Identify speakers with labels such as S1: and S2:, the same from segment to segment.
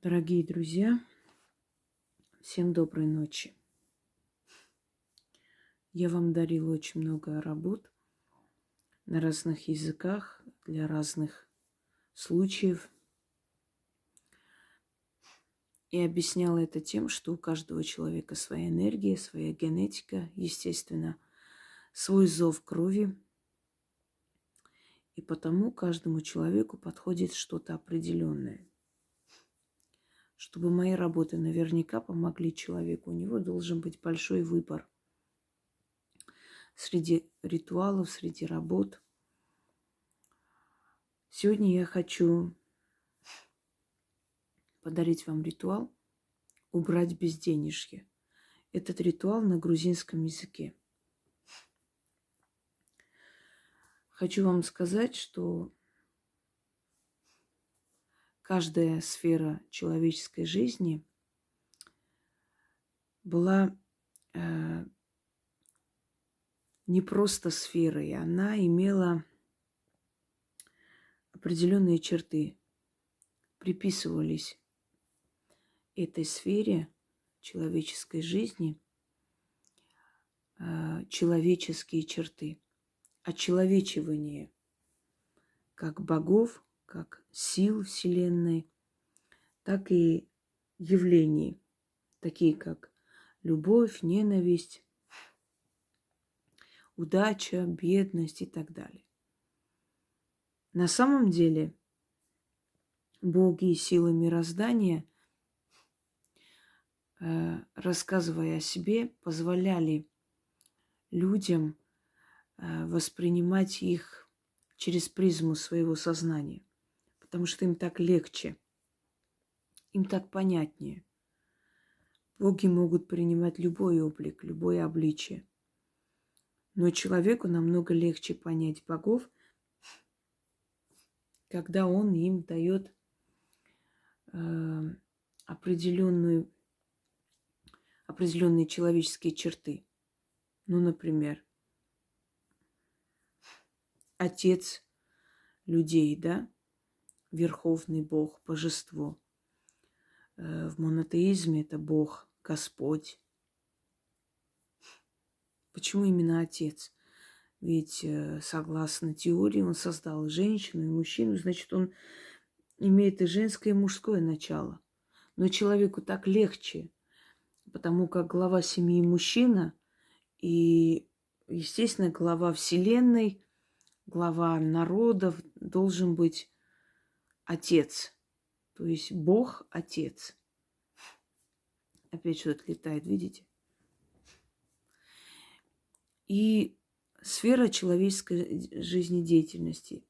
S1: Дорогие друзья, всем доброй ночи. Я вам дарила очень много работ на разных языках, для разных случаев. И объясняла это тем, что у каждого человека своя энергия, своя генетика, естественно, свой зов крови. И потому каждому человеку подходит что-то определенное. Чтобы мои работы наверняка помогли человеку, у него должен быть большой выбор среди ритуалов, среди работ. Сегодня я хочу подарить вам ритуал «Убрать безденежье». Этот ритуал на грузинском языке. Хочу вам сказать, что каждая сфера человеческой жизни была не просто сферой, она имела определенные черты, приписывались этой сфере человеческой жизни человеческие черты, очеловечивание как богов, как сил Вселенной, так и явлений, такие как любовь, ненависть, удача, бедность и так далее. На самом деле боги и силы мироздания, рассказывая о себе, позволяли людям воспринимать их через призму своего сознания, потому что им так легче, им так понятнее. Боги могут принимать любой облик, любое обличие. Но человеку намного легче понять богов, когда он им дает определенные человеческие черты. Ну, например, отец людей, да, верховный бог, божество. В монотеизме это бог, Господь. Почему именно отец? Ведь, согласно теории, он создал женщину и мужчину, значит, он имеет и женское, и мужское начало. Но человеку так легче, потому как глава семьи мужчина, и, естественно, глава Вселенной, глава народов должен быть отец. То есть Бог – отец. Опять что-то летает, видите? И сфера человеческой жизнедеятельности,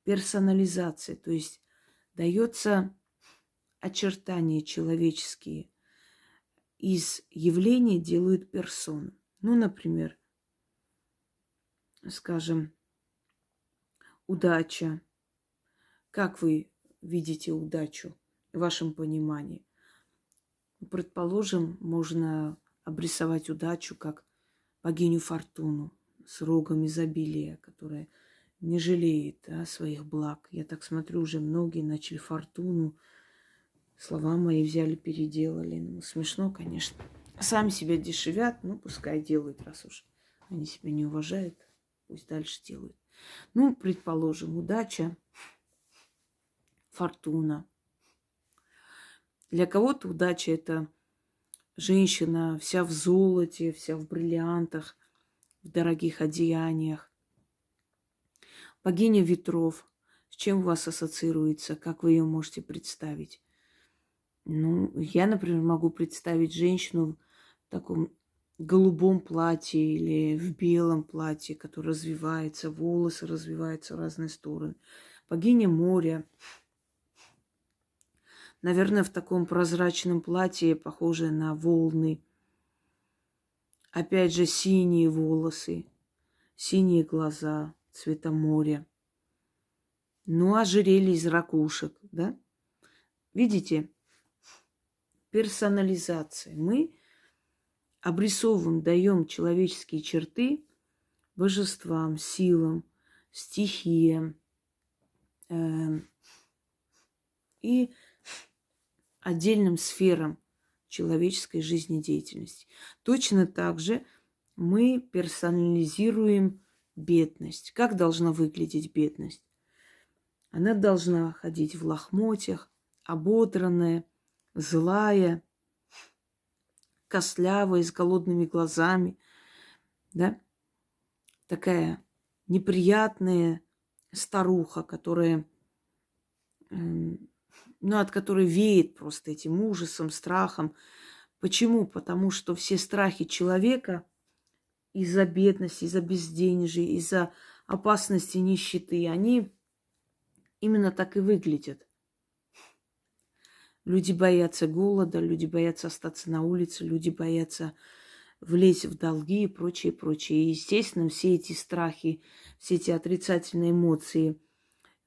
S1: персонализация, то есть дается очертания человеческие, из явления делают персону. Ну, например, скажем, удача. Как вы видите удачу в вашем понимании? Предположим, можно обрисовать удачу как богиню Фортуну с рогом изобилия, которая не жалеет своих благ. Я так смотрю, уже многие начали Фортуну. Слова мои взяли, переделали. Ну, смешно, конечно. Сами себя дешевят, ну, пускай делают, раз уж они себя не уважают, пусть дальше делают. Ну, предположим, удача, фортуна. Для кого-то удача – это женщина вся в золоте, вся в бриллиантах, в дорогих одеяниях. Богиня ветров. С чем у вас ассоциируется? Как вы ее можете представить? Ну, я, например, могу представить женщину в таком голубом платье или в белом платье, которое развивается, волосы развиваются в разные стороны. Богиня моря. Наверное, в таком прозрачном платье, похожее на волны. Опять же, синие волосы, синие глаза цвета моря. Ну, ожерелье из ракушек, да? Видите? Персонализация. Мы обрисовываем, даем человеческие черты божествам, силам, стихиям. И отдельным сферам человеческой жизнедеятельности. Точно так же мы персонализируем бедность. Как должна выглядеть бедность? Она должна ходить в лохмотьях, ободранная, злая, костлявая, с голодными глазами, да? Такая неприятная старуха, которая, от которой веет просто этим ужасом, страхом. Почему? Потому что все страхи человека из-за бедности, из-за безденежья, из-за опасности нищеты, они именно так и выглядят. Люди боятся голода, люди боятся остаться на улице, люди боятся влезть в долги и прочее, прочее. И, естественно, все эти страхи, все эти отрицательные эмоции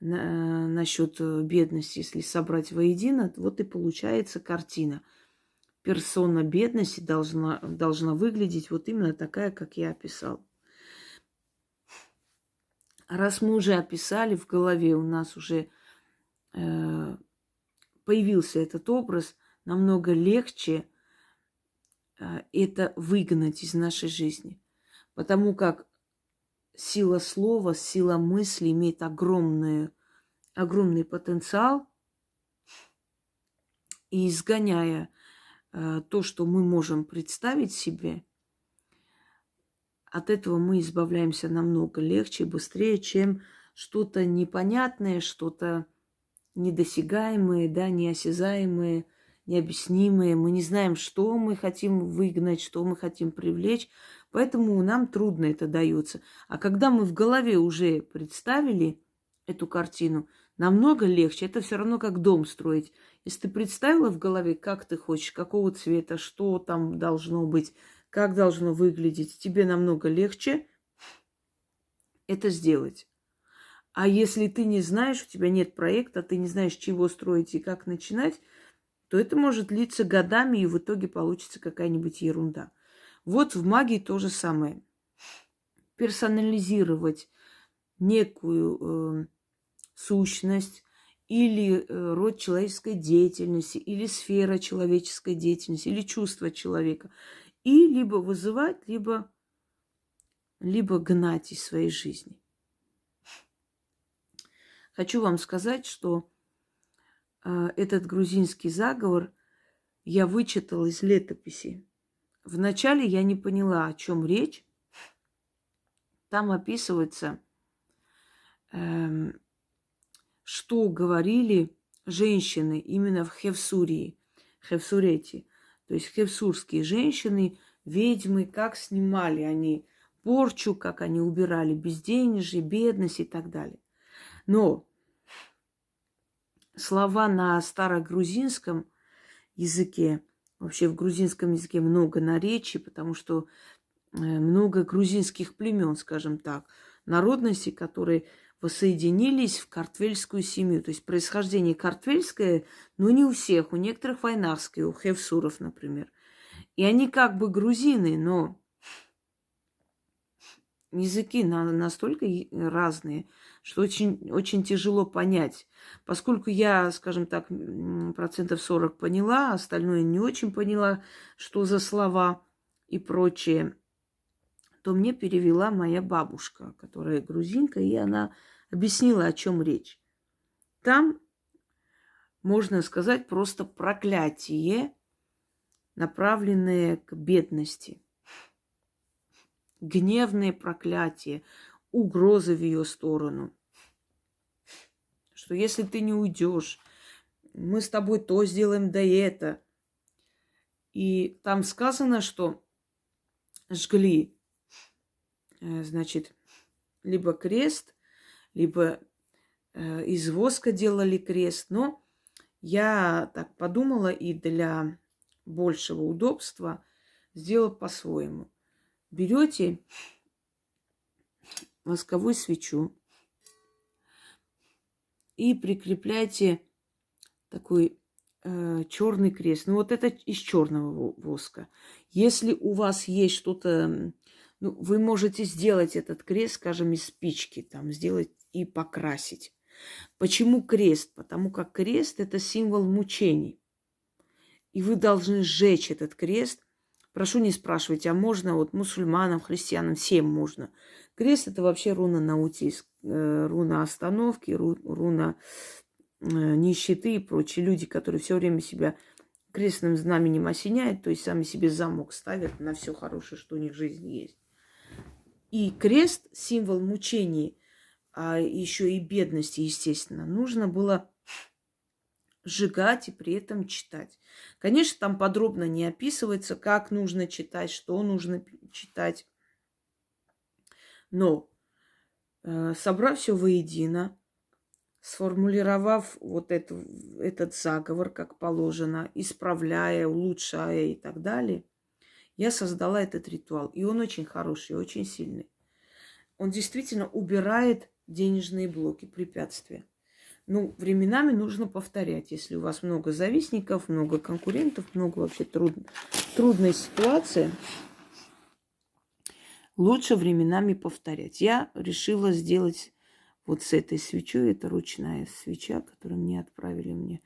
S1: насчет бедности, если собрать воедино, вот и получается картина. Персона бедности должна выглядеть вот именно такая, как я описал. Раз мы уже описали, в голове у нас уже появился этот образ, намного легче это выгнать из нашей жизни. Потому как сила слова, сила мысли имеет огромный потенциал. И изгоняя то, что мы можем представить себе, от этого мы избавляемся намного легче, быстрее, чем что-то непонятное, что-то недосягаемое, да, неосязаемое, необъяснимое. Мы не знаем, что мы хотим выгнать, что мы хотим привлечь, поэтому нам трудно это дается. А когда мы в голове уже представили эту картину, намного легче. Это все равно как дом строить. Если ты представила в голове, как ты хочешь, какого цвета, что там должно быть, как должно выглядеть, тебе намного легче это сделать. А если ты не знаешь, у тебя нет проекта, ты не знаешь, чего строить и как начинать, то это может длиться годами, и в итоге получится какая-нибудь ерунда. Вот в магии то же самое. Персонализировать некую сущность или род человеческой деятельности, или сфера человеческой деятельности, или чувства человека. И либо вызывать, либо гнать из своей жизни. Хочу вам сказать, что этот грузинский заговор я вычитала из летописи. Вначале я не поняла, о чем речь. Там описывается, что говорили женщины именно в Хевсурете. То есть хевсурские женщины, ведьмы, как снимали они порчу, как они убирали безденежье, бедность и так далее. Но слова на старогрузинском языке, вообще в грузинском языке много наречий, потому что много грузинских племен, скажем так, народностей, которые воссоединились в картвельскую семью. То есть происхождение картвельское, но не у всех, у некоторых вайнарское, у хевсуров, например. И они как бы грузины, но языки настолько разные, что очень, очень тяжело понять. Поскольку я, скажем так, 40% поняла, остальное не очень поняла, что за слова и прочее, то мне перевела моя бабушка, которая грузинка, и она объяснила, о чем речь. Там, можно сказать, просто проклятие, направленное к бедности. Гневное проклятие, угрозы в ее сторону. Что если ты не уйдешь, мы с тобой то сделаем, да это. И там сказано, что жгли, значит, либо крест, либо из воска делали крест. Но я так подумала и для большего удобства сделала по-своему. Берете восковую свечу и прикрепляете такой черный крест. Ну, вот это из черного воска. Если у вас есть что-то, ну, вы можете сделать этот крест, скажем, из спички, там, сделать и покрасить. Почему крест? Потому как крест – это символ мучений. И вы должны сжечь этот крест. Прошу, не спрашивайте, а можно вот мусульманам, христианам, всем можно. Крест – это вообще руна наутис, руна остановки, руна нищеты и прочие люди, которые все время себя крестным знаменем осеняют, то есть сами себе замок ставят на все хорошее, что у них в жизни есть. И крест – символ мучений, а еще и бедности, естественно, нужно было сжигать и при этом читать. Конечно, там подробно не описывается, как нужно читать, что нужно читать. Но собрав все воедино, сформулировав вот этот заговор, как положено, исправляя, улучшая и так далее, я создала этот ритуал. И он очень хороший, очень сильный. Он действительно убирает денежные блоки, препятствия. Ну, временами нужно повторять. Если у вас много завистников, много конкурентов, много вообще трудной ситуации, лучше временами повторять. Я решила сделать вот с этой свечой. Это ручная свеча, которую мне отправили. Мне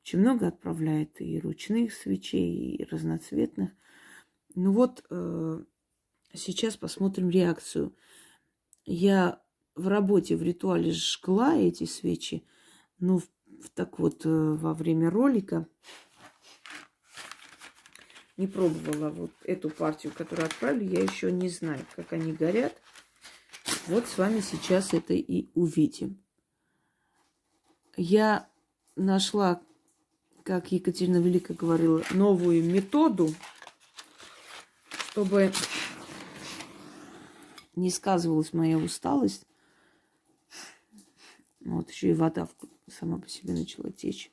S1: очень много отправляет и ручных свечей, и разноцветных. Ну вот, сейчас посмотрим реакцию. Я в работе, в ритуале жгла эти свечи, но так вот во время ролика не пробовала вот эту партию, которую отправили. Я еще не знаю, как они горят. Вот с вами сейчас это и увидим. Я нашла, как Екатерина Великая говорила, новую методу, чтобы не сказывалась моя усталость. Вот еще и вода сама по себе начала течь.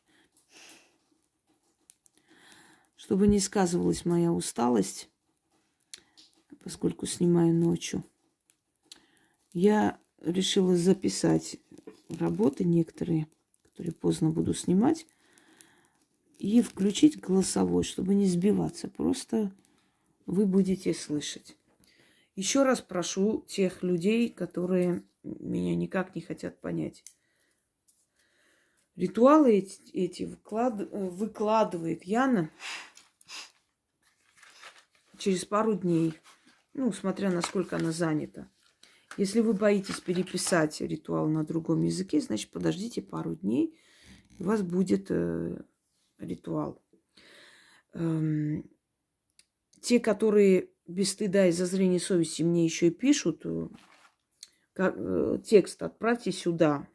S1: Чтобы не сказывалась моя усталость, поскольку снимаю ночью, я решила записать работы некоторые, которые поздно буду снимать, и включить голосовой, чтобы не сбиваться. Просто вы будете слышать. Еще раз прошу тех людей, которые меня никак не хотят понять. Ритуалы эти выкладывает Яна через пару дней. Ну, смотря насколько она занята. Если вы боитесь переписать ритуал на другом языке, значит, подождите пару дней, и у вас будет ритуал. Те, которые без стыда и зазрения совести мне еще и пишут, текст отправьте сюда.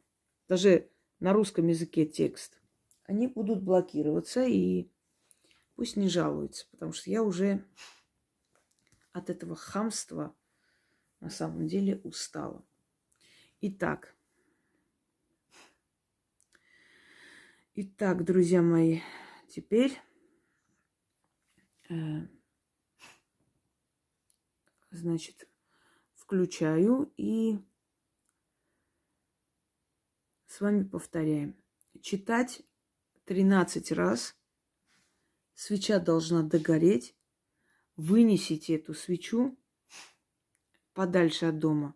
S1: Даже на русском языке текст. Они будут блокироваться, и пусть не жалуются, потому что я уже от этого хамства на самом деле устала. Итак, друзья мои, теперь значит, включаю и с вами повторяем. Читать 13 раз. Свеча должна догореть. Вынесите эту свечу подальше от дома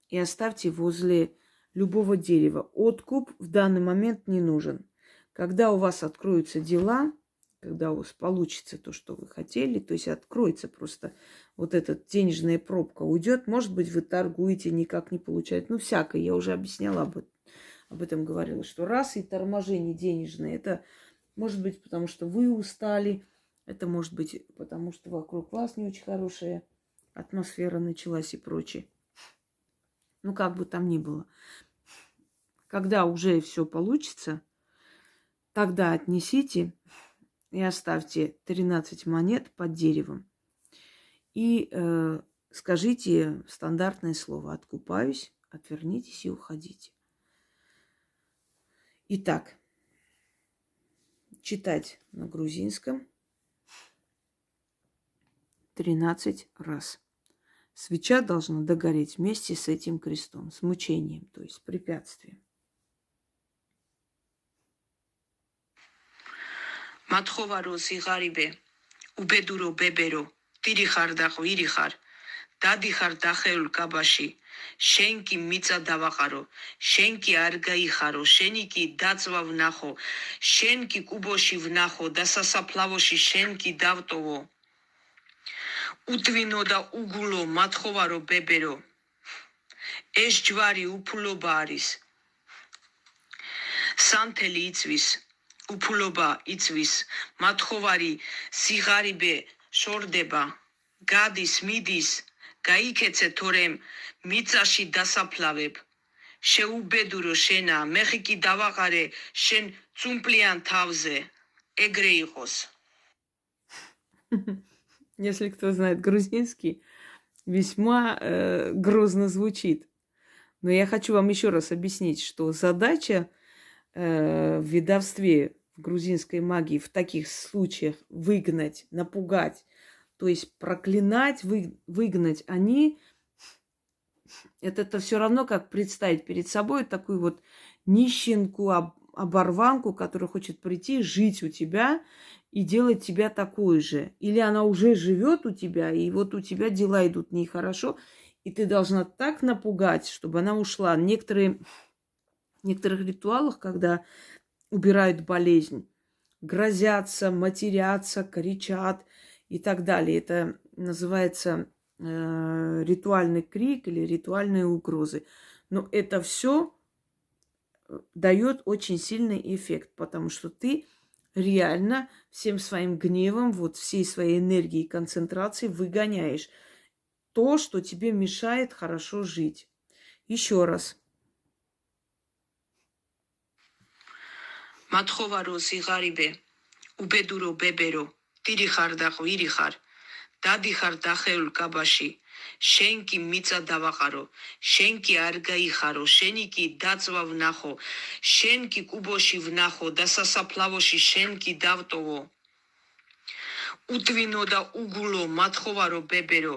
S1: и оставьте возле любого дерева. Откуп в данный момент не нужен. Когда у вас откроются дела, когда у вас получится то, что вы хотели, то есть откроется просто вот эта денежная пробка, уйдет, может быть, вы торгуете, никак не получаете. Ну, всякое, я уже объясняла об этом говорила, что раз и торможение денежное, это может быть потому, что вы устали, это может быть потому, что вокруг вас не очень хорошая атмосфера началась и прочее. Ну, как бы там ни было. Когда уже все получится, тогда отнесите и оставьте 13 монет под деревом. И скажите стандартное слово «откупаюсь», отвернитесь и уходите. Итак, читать на грузинском 13 раз. Свеча должна догореть вместе с этим крестом, с мучением, то есть с препятствием. Матховаро сигарибе, убедуро беберо, тирихар дахо ирихар,
S2: დადიხარ დახეულ კაბაში, შენ კი მიწა დავაყარო, შენ კი არ გაიხარო, შენი კი დაწვა ვნახო, შენ კი კუბოში ვნახო და სასაფლავოში შენ კი დავტოვო. უტვინო და უგულო მათხოვარო ბებერო, ეს ჯვარი უფულობა არის. სანთელი იწვის, უფულობა იწვის, მათხოვარი სიღარიბე შორდება, გადის, მიდის, გაიქეცე თორემ მიწაში დასაფლავებ. შეუბედურო შენა, მეხი კი დავაყარე შენ წუმპლიან თავზე, ეგრე იყოს.
S1: Если кто знает грузинский, весьма грозно звучит. Но я хочу вам еще раз объяснить, что задача в ведовстве, в грузинской магии в таких случаях выгнать, напугать, то есть проклинать, выгнать, это все равно, как представить перед собой такую вот нищенку, оборванку, которая хочет прийти, жить у тебя и делать тебя такой же. Или она уже живет у тебя, и вот у тебя дела идут нехорошо, и ты должна так напугать, чтобы она ушла. В некоторых ритуалах, когда убирают болезнь, грозятся, матерятся, кричат и так далее. Это называется ритуальный крик или ритуальные угрозы. Но это все дает очень сильный эффект, потому что ты реально всем своим гневом, вот всей своей энергией и концентрацией выгоняешь то, что тебе мешает хорошо жить. Еще раз.
S2: მათხოვარო სიღარიბე, უბედურო ბებერო, ტირიხარ და ყვირიხარ, დადიხარ დახეულ კაბაში, შენ კი მიწა დავაყარო, შენ კი არ გაიხარო, შენი კი დაწვა ვნახო, შენ კი კუბოში ვნახო და სასაფლავოში შენ კი დავტოვო. უტვინო და უგულო მათხოვარო ბებერო,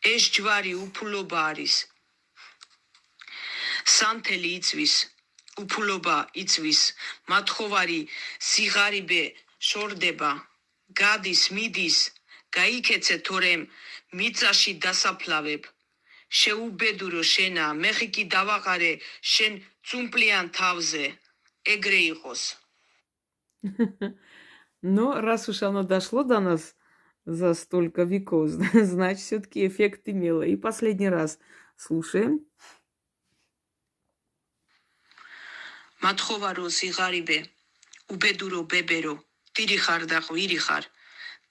S2: ეს ჯვარი უფულობა არის. სანთელი იწვის, უფულობა იწვის, მათხოვარი სიღარიბე შორდება, გადის, მიდის, გაიქეცე თორემ მიწაში დასაფლავებ. შეუბედურო შენა, მეხი კი დავაყარე შენ წუმპლიან თავზე, ეგრე იყოს.
S1: Но раз уж оно дошло до нас за столько веков, значит, все-таки эффект имело. И последний раз слушаем.
S2: მათხოვარო სიღარიბე, უბედურო ბებერო, ტირიხარ და ყვირიხარ,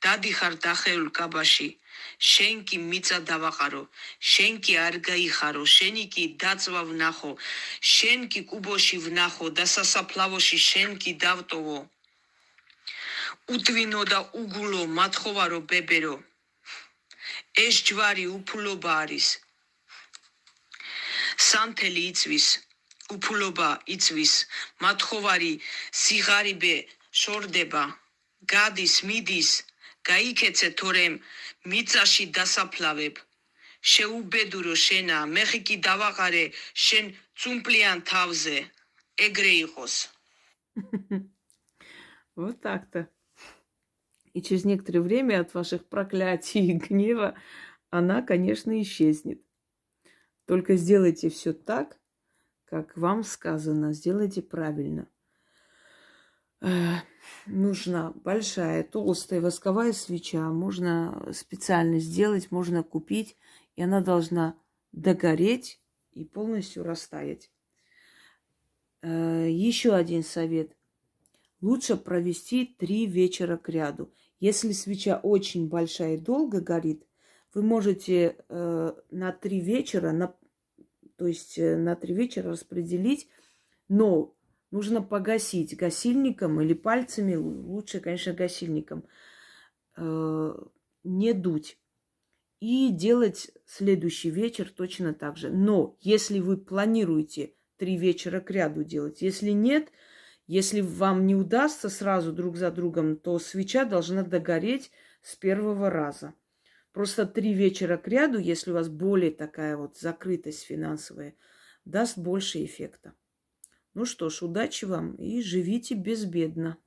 S2: დადიხარ დახეულ კაბაში, შენ კი მიწა დავაყარო, შენ კი არ გაიხარო, შენი კი დაწვა ვნახო, შენ კი კუბოში ვნახო და სასაფლავოში შენ კი დავტოვო. უტვინო და უგულო მათხოვარო ბებერო, ეს ჯვარი უფულობა არის. სანთელი იწვის, უფულობა იწვის, მათხოვარი სიღარიბე შორდება, გადის, მიდის, გაიქეცე თორემ მიწაში დასაფლავებ. შეუბედურო შენა, მეხი კი დავაყარე შენ წუმპლიან თავზე, ეგრე იყოს.
S1: Вот так-то. И через некоторое время от ваших проклятий и гнева она, конечно, исчезнет. Только сделайте все так, как вам сказано. Сделайте правильно. Нужна большая, толстая восковая свеча. Можно специально сделать, можно купить. И она должна догореть и полностью растаять. Еще один совет. Лучше провести 3 вечера кряду. Если свеча очень большая и долго горит, вы можете на 3 вечера, на 3 вечера распределить, но нужно погасить гасильником или пальцами, лучше, конечно, гасильником, не дуть. И делать следующий вечер точно так же. Но если вы планируете 3 вечера кряду делать, если нет, если вам не удастся сразу друг за другом, то свеча должна догореть с первого раза. Просто 3 вечера кряду, если у вас более такая вот закрытость финансовая, даст больше эффекта. Ну что ж, удачи вам и живите безбедно.